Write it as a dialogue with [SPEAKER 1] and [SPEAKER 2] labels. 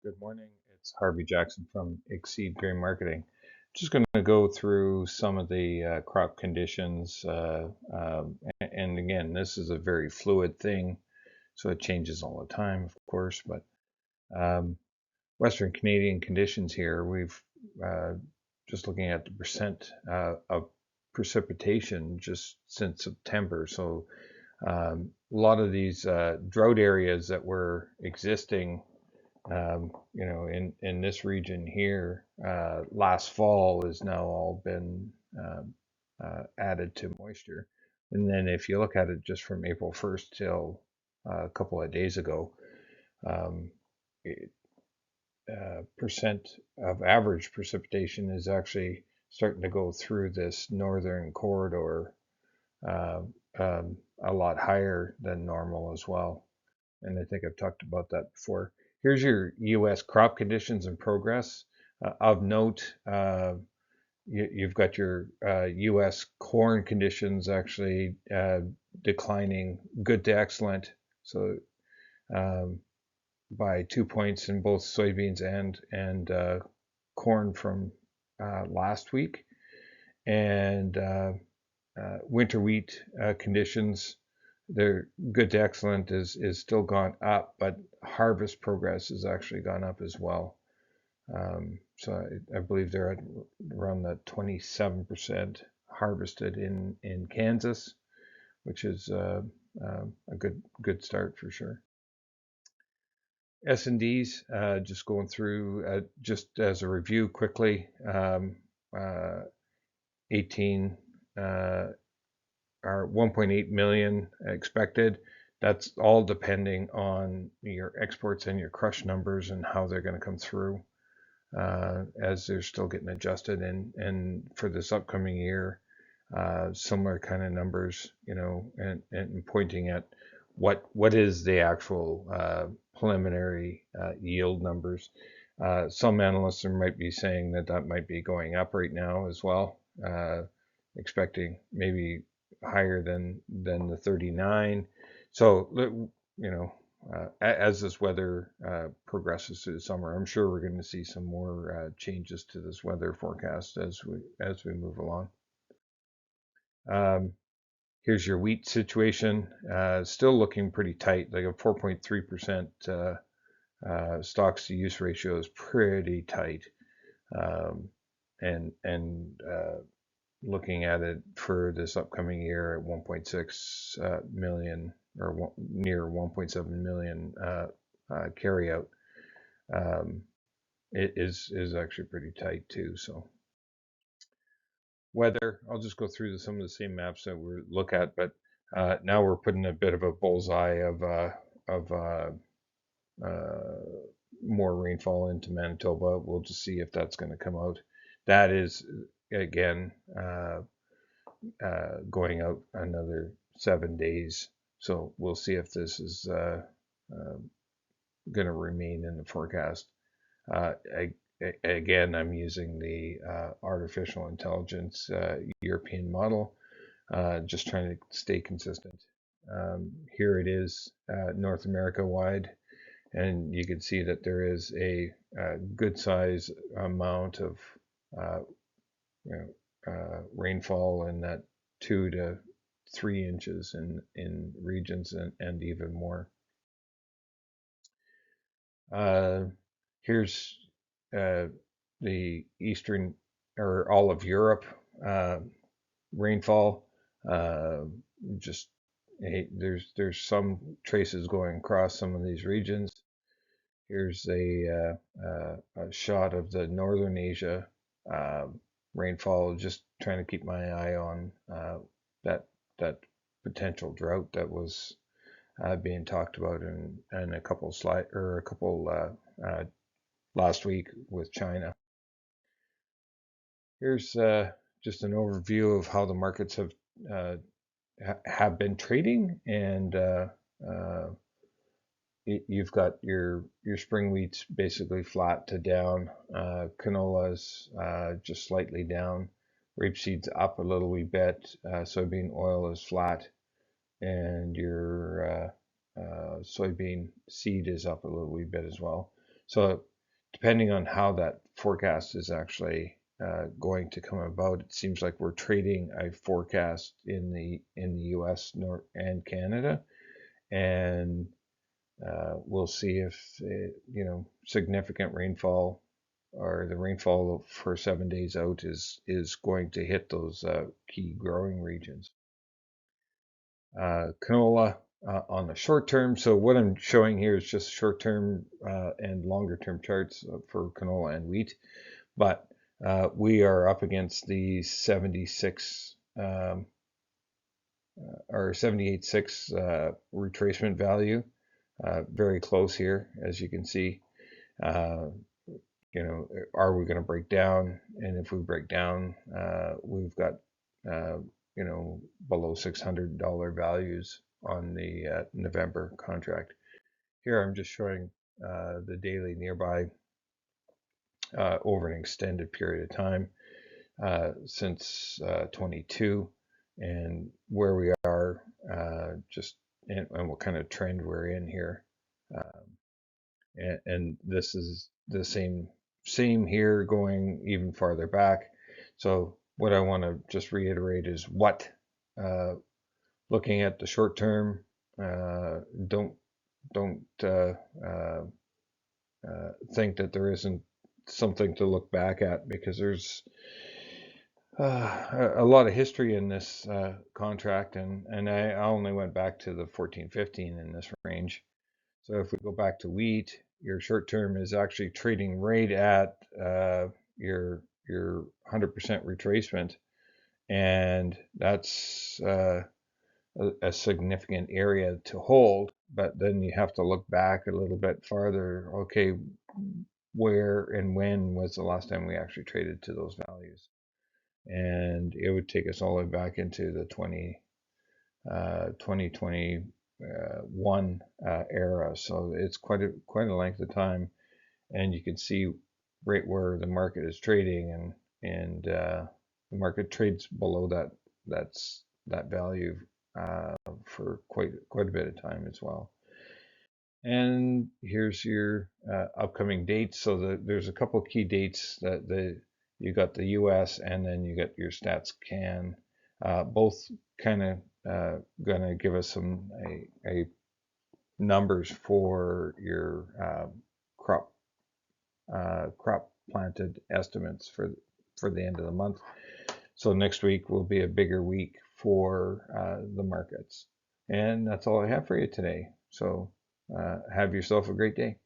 [SPEAKER 1] Good morning. It's Harvey Jackson from Exceed Grain Marketing. Just going to go through some of the crop conditions. And again, this is a very fluid thing, so it changes all the time, of course. But um, Western Canadian conditions here, we've just looking at the percent of precipitation just since September. So a lot of these drought areas that were existing in this region here, last fall has now all been added to moisture. And then if you look at it just from April 1st till a couple of days ago, um, it, percent of average precipitation is actually starting to go through this northern corridor uh, a lot higher than normal as well. And I think I've talked about that before. Here's your U.S. crop conditions and progress. Of note, you've got your U.S. corn conditions actually declining good to excellent. So um, by 2 points in both soybeans and corn from last week. And winter wheat conditions, they're good to excellent is still gone up, but harvest progress has actually gone up as well. So I believe they're at around the 27% harvested in Kansas, which is a good start for sure. S&Ds, just going through just as a review quickly, 18 are 1.8 million expected. That's all depending on your exports and your crush numbers and how they're going to come through as they're still getting adjusted. And for this upcoming year, similar kind of numbers, and pointing at what is the actual preliminary yield numbers. Some analysts might be saying that might be going up right now as well, expecting maybe higher than the 39. So as this weather progresses through the summer, I'm sure we're going to see some more changes to this weather forecast as we move along. Um, Here's your wheat situation. Still looking pretty tight. Like a 4.3% stocks to use ratio is pretty tight. Um, and looking at it for this upcoming year at 1.6 million or near 1.7 million carryout, it is actually pretty tight too. So weather, I'll just go through some of the same maps that we look at, but now we're putting a bit of a bullseye of more rainfall into Manitoba. We'll just see if that's going to come out. That is again going out another 7 days. So we'll see if this is going to remain in the forecast. Again, I'm using the artificial intelligence European model, just trying to stay consistent. Here it is, North America wide, and you can see that there is a good size amount of uh, rainfall in that 2 to 3 inches in regions and even more. Here's the eastern or all of Europe rainfall. Just there's some traces going across some of these regions. Here's a shot of the northern Asia rainfall. Just trying to keep my eye on that potential drought that was being talked about in a couple last week with China. Here's just an overview of how the markets have been trading, and you've got your spring wheats basically flat to down, canolas just slightly down, rapeseeds up a little wee bit, soybean oil is flat, and your soybean seed is up a little wee bit as well. So depending on how that forecast is actually going to come about, it seems like we're trading a forecast in the U.S. and Canada, and we'll see if significant rainfall or the rainfall for 7 days out is going to hit those key growing regions. Canola on the short term. So what I'm showing here is just short term and longer term charts for canola and wheat, but we are up against the 76 or 78.6 retracement value, very close here, as you can see. Are we going to break down? And if we break down, we've got below $600 values on the November contract. Here I'm just showing the daily nearby over an extended period of time since 22, and where we are, and what kind of trend we're in here. And this is the same here, going even farther back. So what I want to just reiterate is looking at the short term, don't think that there isn't something to look back at, because there's a lot of history in this contract, and I only went back to the 14-15 in this range. So if we go back to wheat, your short term is actually trading right at your 100% retracement, and that's a significant area to hold. But then you have to look back a little bit farther. Okay, where and when was the last time we actually traded to those values? And it would take us all the way back into the 2021 era. So it's quite a length of time, and you can see right where the market is trading, and the market trades below that value for quite a bit of time as well. And here's your upcoming dates. So there's a couple key dates that you got the U.S. and then you got your Stats Can, both kind of going to give us some a numbers for your crop planted estimates for the end of the month. So next week will be a bigger week for the markets. And that's all I have for you today. So have yourself a great day.